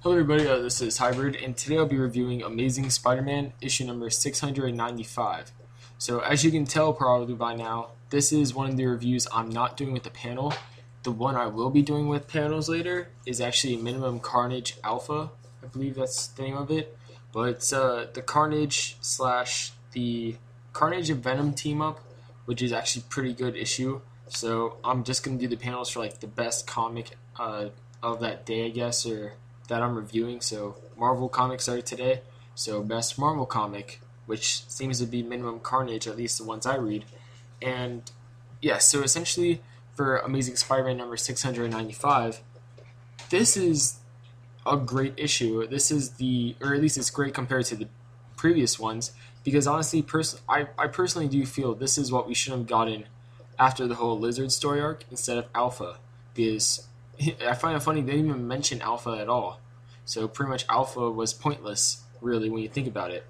Hello everybody, this is Hybrid, and today I'll be reviewing Amazing Spider-Man issue number 695. So as you can tell probably by now, this is one of the reviews I'm not doing with the panel. The one I will be doing with panels later is actually Minimum Carnage Alpha, I believe that's the name of it. But it's the Carnage slash the Carnage and Venom team up, which is actually a pretty good issue. So I'm just going to do the panels for like the best comic of that day, I guess, or that I'm reviewing. So Marvel comics started today, so best Marvel comic, which seems to be Minimum Carnage, at least the ones I read. And yeah, so essentially for Amazing Spider-Man number 695, this is a great issue. This is or at least it's great compared to the previous ones, because honestly, I personally do feel this is what we should have gotten after the whole Lizard story arc instead of Alpha, because I find it funny they didn't even mention Alpha at all. So pretty much Alpha was pointless, really, when you think about it.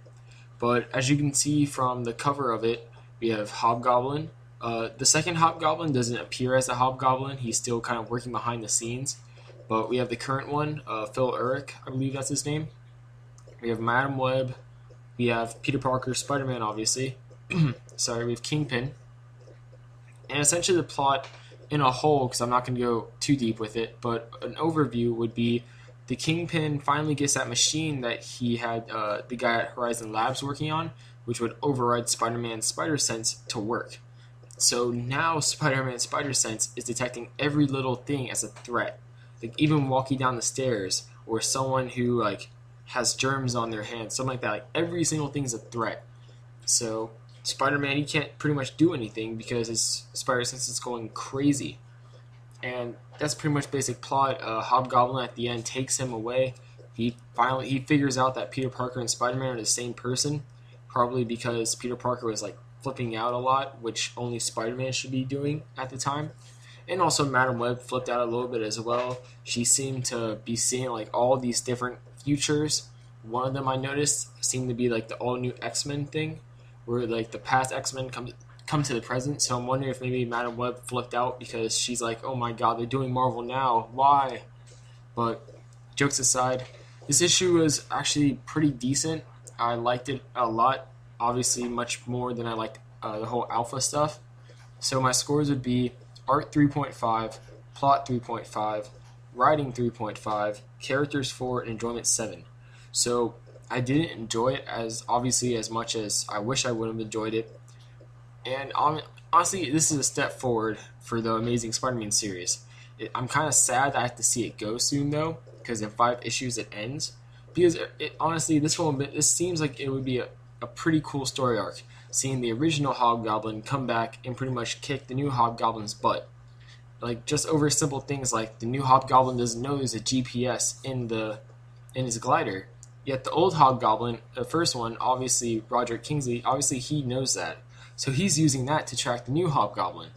But as you can see from the cover of it, we have Hobgoblin. The second Hobgoblin doesn't appear as a Hobgoblin. He's still kind of working behind the scenes. But we have the current one, Phil Urich, I believe that's his name. We have Madam Web. We have Peter Parker, Spider-Man, obviously. Sorry, we have Kingpin. And essentially the plot in a whole, because I'm not going to go too deep with it, but an overview would be the Kingpin finally gets that machine that he had the guy at Horizon Labs working on, which would override Spider-Man's Spider Sense to work. So now Spider-Man's Spider Sense is detecting every little thing as a threat. Like even walking down the stairs, or someone who like has germs on their hands, something like that. Like every single thing is a threat. So Spider-Man, he can't pretty much do anything because his Spider Sense is going crazy. And that's pretty much basic plot. Hobgoblin at the end takes him away. He figures out that Peter Parker and Spider-Man are the same person, probably because Peter Parker was like flipping out a lot, which only Spider-Man should be doing at the time. And also Madam Web flipped out a little bit as well. She seemed to be seeing like all these different futures. One of them I noticed seemed to be like the all new X-Men thing, where like the past X-Men come to the present. So I'm wondering if maybe Madam Web flipped out because she's like, oh my god, they're doing Marvel now, why? But jokes aside, this issue was actually pretty decent. I liked it a lot, obviously much more than I liked the whole Alpha stuff. So my scores would be art 3.5, plot 3.5, writing 3.5, characters 4, and enjoyment 7. So I didn't enjoy it as much as I wish I would have enjoyed it. And honestly, this is a step forward for the Amazing Spider-Man series. I'm kind of sad that I have to see it go soon, though, because in 5 issues it ends. Because honestly, this seems like it would be a pretty cool story arc, seeing the original Hobgoblin come back and pretty much kick the new Hobgoblin's butt. Like just over simple things like the new Hobgoblin doesn't know there's a GPS in his glider. Yet the old Hobgoblin, the first one, obviously Roderick Kingsley, obviously he knows that. So he's using that to track the new Hobgoblin.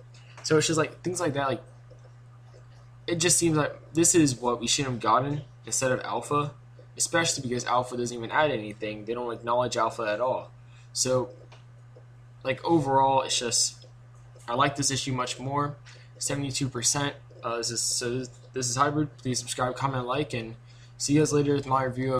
So it's just like things like that. Like it just seems like this is what we should have gotten instead of Alpha, especially because Alpha doesn't even add anything. They don't acknowledge Alpha at all. So like overall, it's just I like this issue much more. 72%. This is Hybrid. Please subscribe, comment, like, and see you guys later with my review of